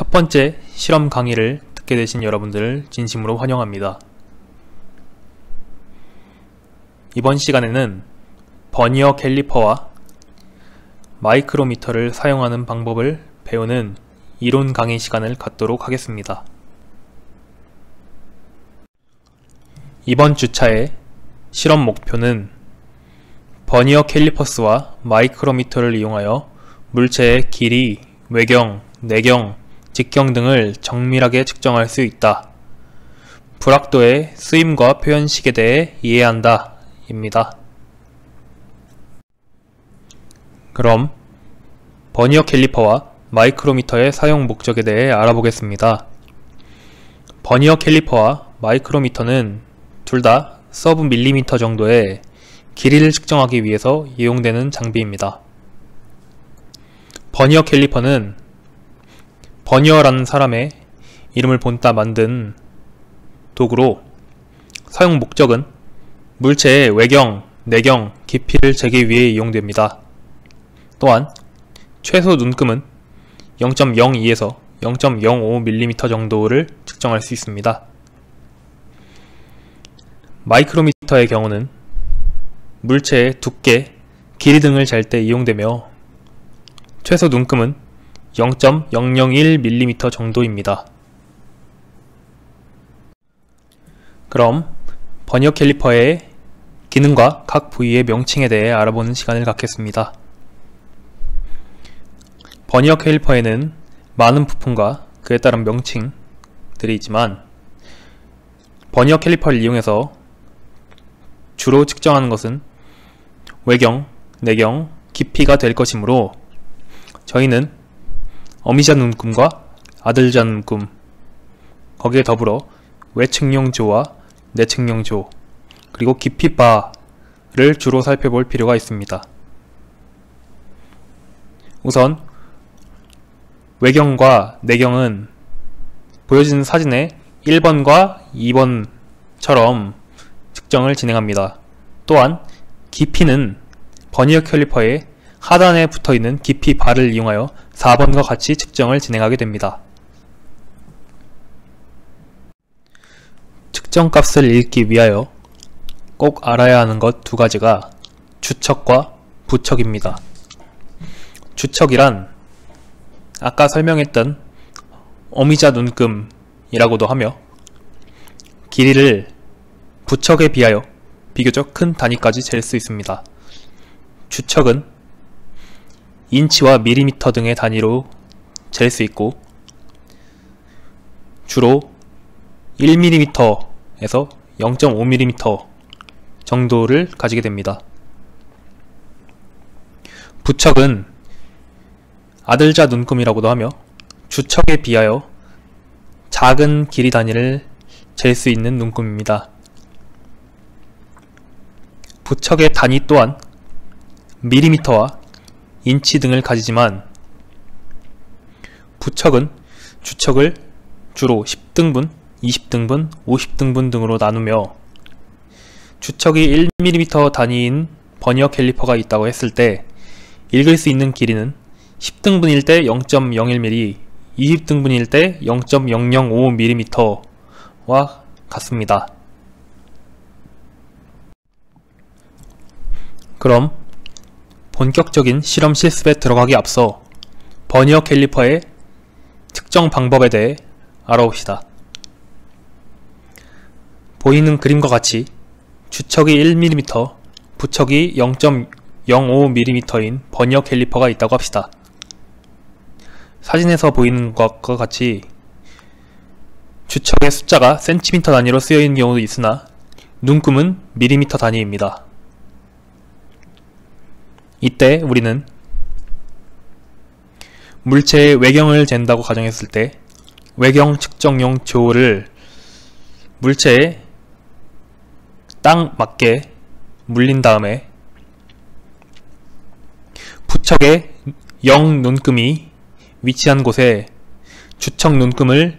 첫 번째 실험 강의를 듣게 되신 여러분들을 진심으로 환영합니다. 이번 시간에는 버니어 캘리퍼와 마이크로미터를 사용하는 방법을 배우는 이론 강의 시간을 갖도록 하겠습니다. 이번 주차의 실험 목표는 버니어 캘리퍼스와 마이크로미터를 이용하여 물체의 길이, 외경, 내경, 직경 등을 정밀하게 측정할 수 있다. 불확도의 쓰임과 표현식에 대해 이해한다 입니다. 그럼 버니어 캘리퍼와 마이크로미터의 사용 목적에 대해 알아보겠습니다. 버니어 캘리퍼와 마이크로미터는 둘 다 서브 밀리미터 정도의 길이를 측정하기 위해서 이용되는 장비입니다. 버니어 캘리퍼는 버니어라는 사람의 이름을 본따 만든 도구로 사용 목적은 물체의 외경, 내경, 깊이를 재기 위해 이용됩니다. 또한 최소 눈금은 0.02에서 0.05mm 정도를 측정할 수 있습니다. 마이크로미터의 경우는 물체의 두께, 길이 등을 잴 때 이용되며 최소 눈금은 0.001mm 정도입니다. 그럼 버니어 캘리퍼의 기능과 각 부위의 명칭에 대해 알아보는 시간을 갖겠습니다. 버니어 캘리퍼에는 많은 부품과 그에 따른 명칭들이 있지만 버니어 캘리퍼를 이용해서 주로 측정하는 것은 외경, 내경, 깊이가 될 것이므로 저희는 어미자 눈금과 아들자 눈금, 거기에 더불어 외측령조와 내측령조, 그리고 깊이바를 주로 살펴볼 필요가 있습니다. 우선 외경과 내경은 보여지는 사진의 1번과 2번처럼 측정을 진행합니다. 또한 깊이는 버니어 캘리퍼의 하단에 붙어있는 깊이 바를 이용하여 4번과 같이 측정을 진행하게 됩니다. 측정값을 읽기 위하여 꼭 알아야 하는 것 두 가지가 주척과 부척입니다. 주척이란 아까 설명했던 어미자 눈금이라고도 하며 길이를 부척에 비하여 비교적 큰 단위까지 잴 수 있습니다. 주척은 인치와 밀리미터 등의 단위로 잴 수 있고 주로 1mm에서 0.5mm 정도를 가지게 됩니다. 부척은 아들자 눈금이라고도 하며 주척에 비하여 작은 길이 단위를 잴 수 있는 눈금입니다. 부척의 단위 또한 밀리미터와 인치 등을 가지지만 부척은 주척을 주로 10등분, 20등분, 50등분 등으로 나누며 주척이 1mm 단위인 버니어 캘리퍼가 있다고 했을 때 읽을 수 있는 길이는 10등분일 때 0.01mm, 20등분일 때 0.005mm와 같습니다. 그럼 본격적인 실험 실습에 들어가기 앞서 버니어 캘리퍼의 측정 방법에 대해 알아봅시다. 보이는 그림과 같이 주척이 1mm, 부척이 0.05mm인 버니어 캘리퍼가 있다고 합시다. 사진에서 보이는 것과 같이 주척의 숫자가 센티미터 단위로 쓰여있는 경우도 있으나 눈금은 밀리미터 단위입니다. 이때 우리는 물체의 외경을 잰다고 가정했을 때 외경 측정용 조를 물체에 딱 맞게 물린 다음에 부척의 0 눈금이 위치한 곳에 주척 눈금을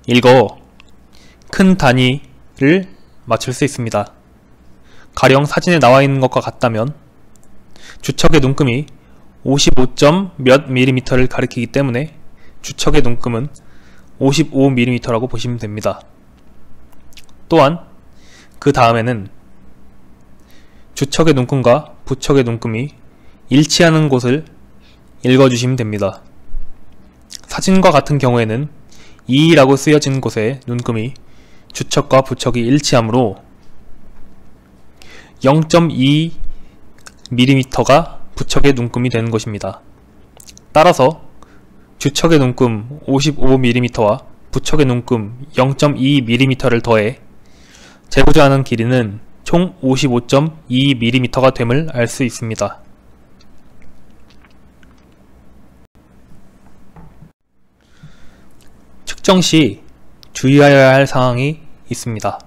읽어 큰 단위를 맞출 수 있습니다. 가령 사진에 나와 있는 것과 같다면 주척의 눈금이 55점 몇 밀리미터를 가리키기 때문에 주척의 눈금은 55mm라고 보시면 됩니다. 또한 그 다음에는 주척의 눈금과 부척의 눈금이 일치하는 곳을 읽어주시면 됩니다. 사진과 같은 경우에는 2라고 쓰여진 곳에 눈금이 주척과 부척이 일치하므로 0.2mm가 부척의 눈금이 되는 것입니다. 따라서 주척의 눈금 55mm와 부척의 눈금 0.2mm를 더해 재고자 하는 길이는 총 55.2mm가 됨을 알 수 있습니다. 측정 시 주의해야 할 사항이 있습니다.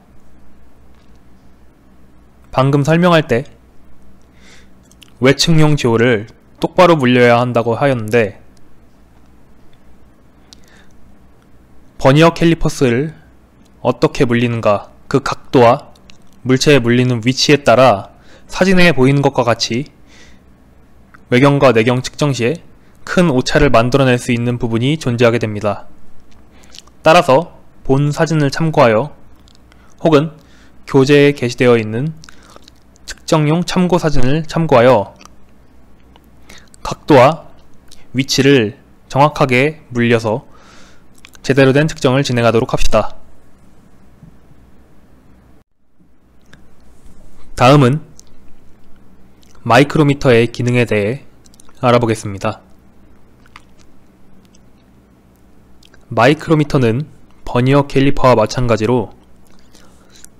방금 설명할 때 외측용 지호를 똑바로 물려야 한다고 하였는데, 버니어 캘리퍼스를 어떻게 물리는가, 그 각도와 물체에 물리는 위치에 따라 사진에 보이는 것과 같이 외경과 내경 측정 시에 큰 오차를 만들어낼 수 있는 부분이 존재하게 됩니다. 따라서 본 사진을 참고하여 혹은 교재에 게시되어 있는 측정용 참고 사진을 참고하여 각도와 위치를 정확하게 물려서 제대로 된 측정을 진행하도록 합시다. 다음은 마이크로미터의 기능에 대해 알아보겠습니다. 마이크로미터는 버니어 캘리퍼와 마찬가지로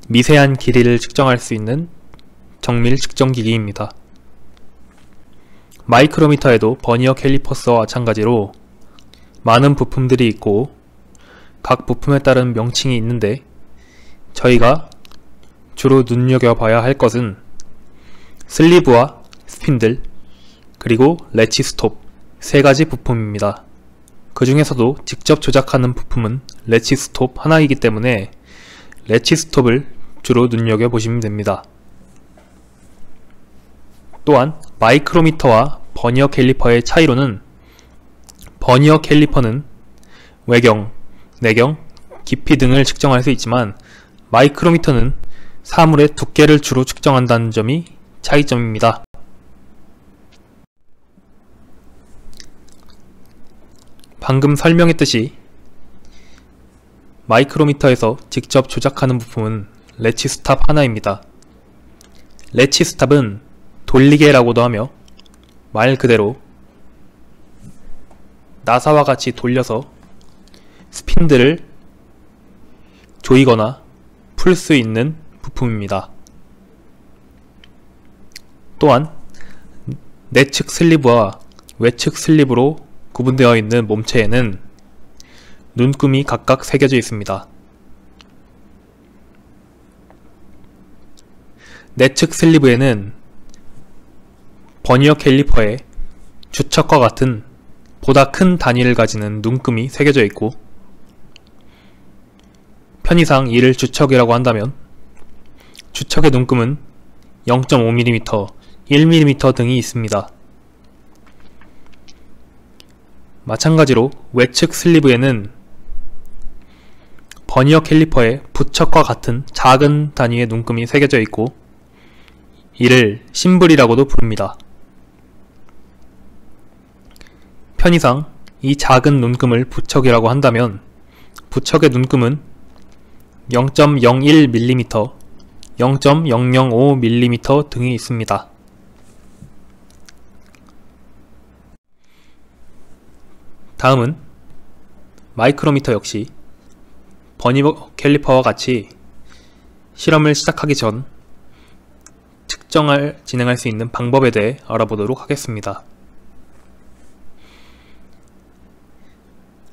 미세한 길이를 측정할 수 있는 정밀 측정기기입니다. 마이크로미터에도 버니어 캘리퍼스와 마찬가지로 많은 부품들이 있고 각 부품에 따른 명칭이 있는데, 저희가 주로 눈여겨봐야 할 것은 슬리브와 스핀들, 그리고 레치 스톱 세 가지 부품입니다. 그 중에서도 직접 조작하는 부품은 레치 스톱 하나이기 때문에 레치 스톱을 주로 눈여겨보시면 됩니다. 또한 마이크로미터와 버니어 캘리퍼의 차이로는, 버니어 캘리퍼는 외경, 내경, 깊이 등을 측정할 수 있지만 마이크로미터는 사물의 두께를 주로 측정한다는 점이 차이점입니다. 방금 설명했듯이 마이크로미터에서 직접 조작하는 부품은 레치 스탑 하나입니다. 레치 스탑은 돌리개라고도 하며 말 그대로 나사와 같이 돌려서 스핀들을 조이거나 풀 수 있는 부품입니다. 또한 내측 슬리브와 외측 슬리브로 구분되어 있는 몸체에는 눈금이 각각 새겨져 있습니다. 내측 슬리브에는 버니어 캘리퍼의 주척과 같은 보다 큰 단위를 가지는 눈금이 새겨져 있고, 편의상 이를 주척이라고 한다면 주척의 눈금은 0.5mm, 1mm 등이 있습니다. 마찬가지로 외측 슬리브에는 버니어 캘리퍼의 부척과 같은 작은 단위의 눈금이 새겨져 있고, 이를 심블이라고도 부릅니다. 편의상 이 작은 눈금을 부척이라고 한다면 부척의 눈금은 0.01mm, 0.005mm 등이 있습니다. 다음은 마이크로미터 역시 버니어 캘리퍼와 같이 실험을 시작하기 전 측정을 진행할 수 있는 방법에 대해 알아보도록 하겠습니다.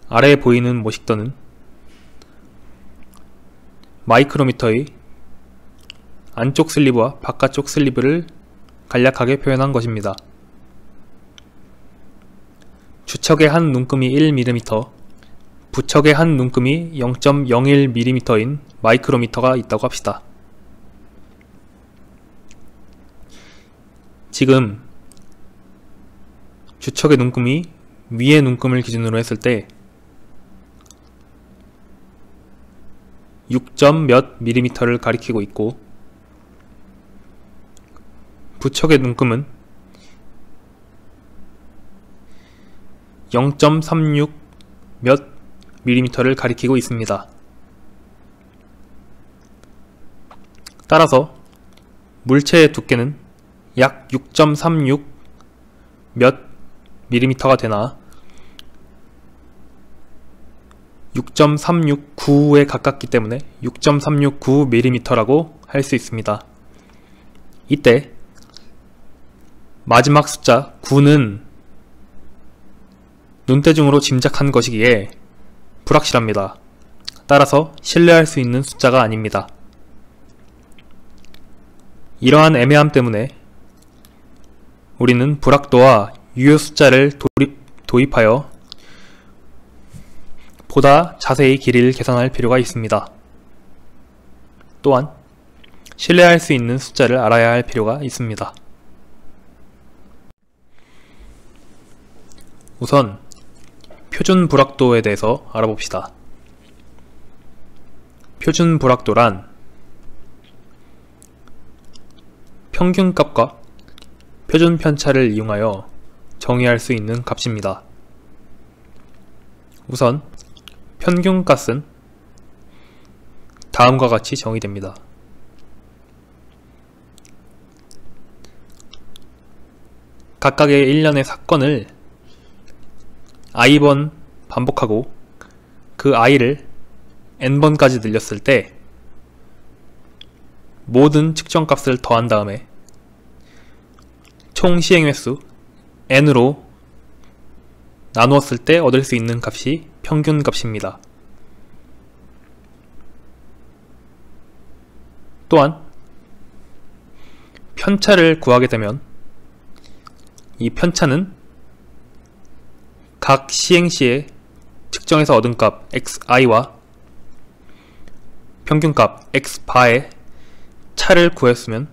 아래에 보이는 모식도는 마이크로미터의 안쪽 슬리브와 바깥쪽 슬리브를 간략하게 표현한 것입니다. 주척의 한 눈금이 1mm, 부척의 한 눈금이 0.01mm인 마이크로미터가 있다고 합시다. 지금 주척의 눈금이 위의 눈금을 기준으로 했을 때 6점 몇 밀리미터를 가리키고 있고, 부척의 눈금은 0.36 몇 밀리미터를 가리키고 있습니다. 따라서 물체의 두께는 약 6.36 몇 밀리미터가 되나 6.369에 가깝기 때문에 6.369mm라고 할 수 있습니다. 이때 마지막 숫자 9는 눈대중으로 짐작한 것이기에 불확실합니다. 따라서 신뢰할 수 있는 숫자가 아닙니다. 이러한 애매함 때문에 우리는 불확도와 유효 숫자를 도입하여 보다 자세히 길이를 계산할 필요가 있습니다. 또한 신뢰할 수 있는 숫자를 알아야 할 필요가 있습니다. 우선 표준 불확도에 대해서 알아봅시다. 표준 불확도란 평균값과 표준 편차를 이용하여 정의할 수 있는 값입니다. 우선 평균값은 다음과 같이 정의됩니다. 각각의 일련의 사건을 i번 반복하고 그 i를 n번까지 늘렸을 때 모든 측정값을 더한 다음에 총 시행횟수 n으로 나누었을 때 얻을 수 있는 값이 평균값입니다. 또한 편차를 구하게 되면 이 편차는 각 시행시에 측정해서 얻은 값 xi와 평균값 x바의 차를 구했으면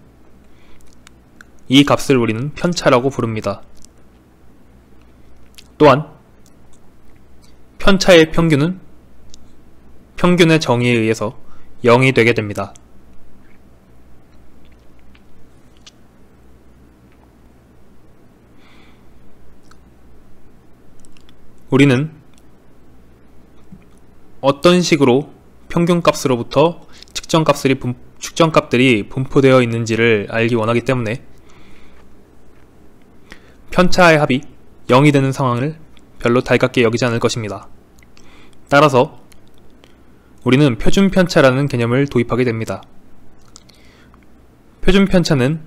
이 값을 우리는 편차라고 부릅니다. 또한 편차의 평균은 평균의 정의에 의해서 0이 되게 됩니다. 우리는 어떤 식으로 평균값으로부터 측정값들이 분포되어 있는지를 알기 원하기 때문에 편차의 합이 0이 되는 상황을 별로 달갑게 여기지 않을 것입니다. 따라서 우리는 표준편차라는 개념을 도입하게 됩니다. 표준편차는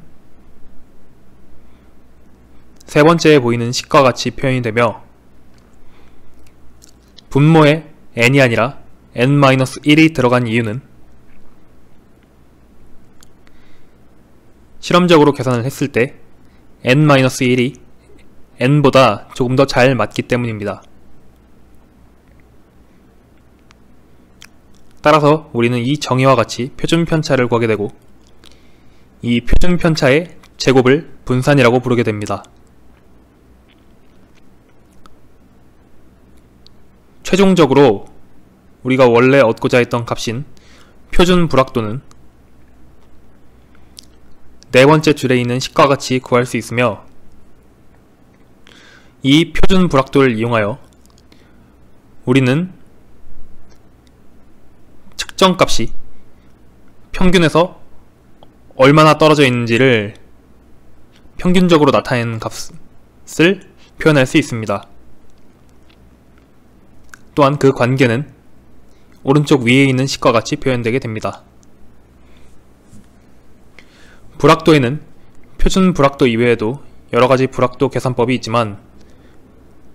세 번째에 보이는 식과 같이 표현이 되며 분모에 n이 아니라 n-1이 들어간 이유는 실험적으로 계산을 했을 때 n-1이 n보다 조금 더 잘 맞기 때문입니다. 따라서 우리는 이 정의와 같이 표준편차를 구하게 되고 이 표준편차의 제곱을 분산이라고 부르게 됩니다. 최종적으로 우리가 원래 얻고자 했던 값인 표준 불확도는 네 번째 줄에 있는 식과 같이 구할 수 있으며 이 표준 불확도를 이용하여 우리는 측정값이 평균에서 얼마나 떨어져 있는지를 평균적으로 나타내는 값을 표현할 수 있습니다. 또한 그 관계는 오른쪽 위에 있는 식과 같이 표현되게 됩니다. 불확도에는 표준 불확도 이외에도 여러가지 불확도 계산법이 있지만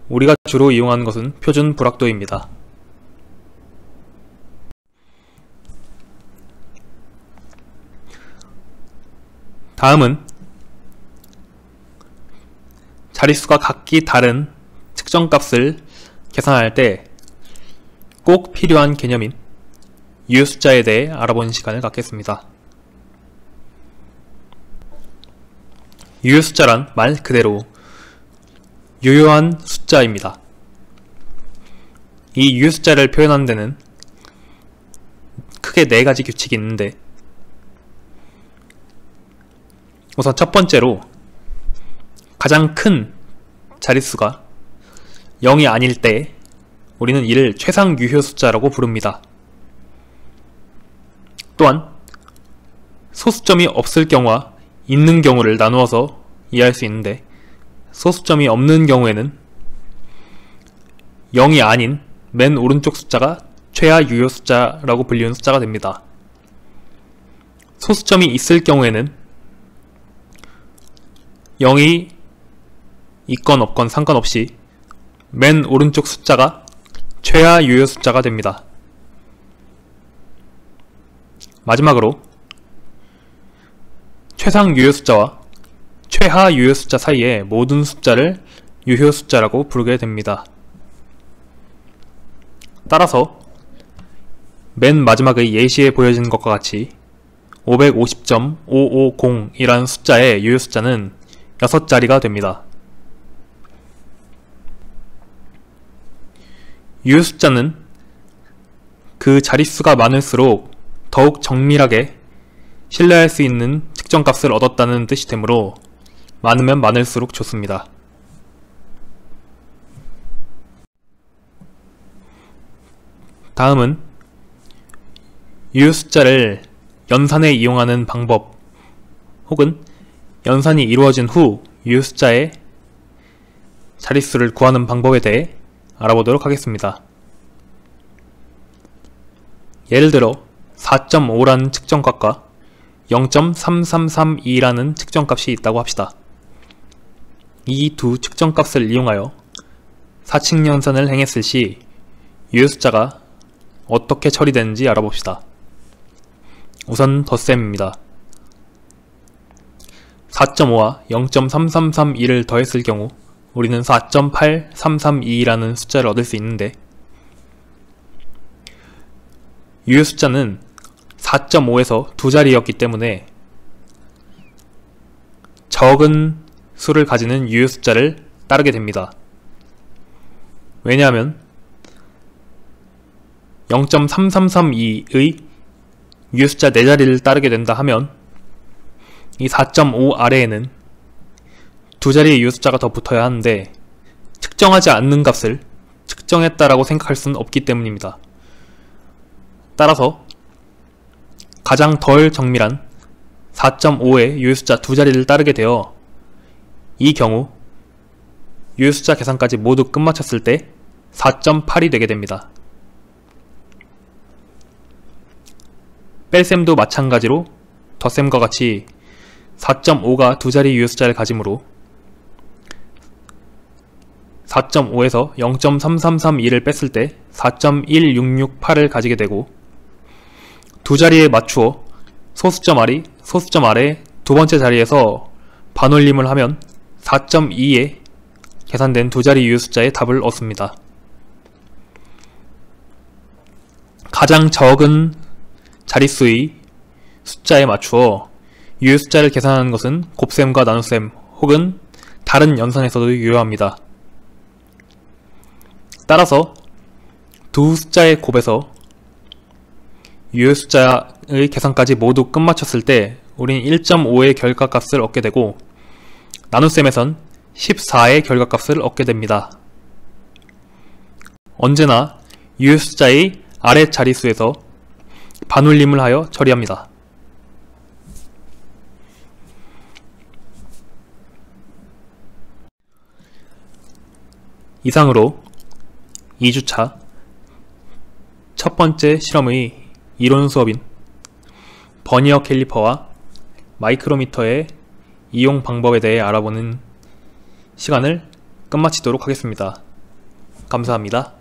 우리가 주로 이용하는 것은 표준 불확도입니다. 다음은 자릿수가 각기 다른 측정값을 계산할 때 꼭 필요한 개념인 유효숫자에 대해 알아보는 시간을 갖겠습니다. 유효숫자란 말 그대로 유효한 숫자입니다. 이 유효숫자를 표현하는 데는 그 크게 4가지 규칙이 있는데, 우선 첫 번째로 가장 큰 자릿수가 0이 아닐 때 우리는 이를 최상 유효 숫자라고 부릅니다. 또한 소수점이 없을 경우와 있는 경우를 나누어서 이해할 수 있는데, 소수점이 없는 경우에는 0이 아닌 맨 오른쪽 숫자가 최하 유효 숫자라고 불리는 숫자가 됩니다. 소수점이 있을 경우에는 0이 있건 없건 상관없이 맨 오른쪽 숫자가 최하 유효 숫자가 됩니다. 마지막으로 최상 유효 숫자와 최하 유효 숫자 사이의 모든 숫자를 유효 숫자라고 부르게 됩니다. 따라서 맨 마지막의 예시에 보여진 것과 같이 550.550이라는 숫자의 유효 숫자는 6자리가 됩니다. 유효 숫자는 그 자릿수가 많을수록 더욱 정밀하게 신뢰할 수 있는 측정값을 얻었다는 뜻이 되므로 많으면 많을수록 좋습니다. 다음은 유효 숫자를 연산에 이용하는 방법 혹은 연산이 이루어진 후 유효 숫자의 자릿수를 구하는 방법에 대해 알아보도록 하겠습니다. 예를 들어 4.5라는 측정값과 0.3332라는 측정값이 있다고 합시다. 이 두 측정값을 이용하여 사칙 연산을 행했을 시 유효 숫자가 어떻게 처리되는지 알아봅시다. 우선 덧셈입니다. 4.5와 0.3332를 더했을 경우 우리는 4.8332라는 숫자를 얻을 수 있는데, 유효 숫자는 4.5에서 두 자리였기 때문에 적은 수를 가지는 유효 숫자를 따르게 됩니다. 왜냐하면 0.3332의 유효 숫자 4자리를 따르게 된다 하면 이 4.5 아래에는 두 자리의 유효 숫자가 더 붙어야 하는데, 측정하지 않는 값을 측정했다라고 생각할 수는 없기 때문입니다. 따라서 가장 덜 정밀한 4.5의 유효 숫자 두 자리를 따르게 되어 이 경우 유효 숫자 계산까지 모두 끝마쳤을 때 4.8이 되게 됩니다. 뺄셈도 마찬가지로 덧셈과 같이 4.5가 두 자리 유효 숫자를 가지므로 4.5에서 0.3332를 뺐을 때 4.1668을 가지게 되고, 두 자리에 맞추어 소수점 아래 두 번째 자리에서 반올림을 하면 4.2에 계산된 두 자리 유효 숫자의 답을 얻습니다. 가장 적은 자릿수의 숫자에 맞추어 유효 숫자를 계산하는 것은 곱셈과 나눗셈 혹은 다른 연산에서도 유효합니다. 따라서 두 숫자의 곱에서 유효 숫자의 계산까지 모두 끝마쳤을 때 우린 1.5의 결과값을 얻게 되고, 나눗셈에선 14의 결과값을 얻게 됩니다. 언제나 유효 숫자의 아래 자릿수에서 반올림을 하여 처리합니다. 이상으로 2주차 첫 번째 실험의 이론 수업인 버니어 캘리퍼와 마이크로미터의 이용 방법에 대해 알아보는 시간을 끝마치도록 하겠습니다. 감사합니다.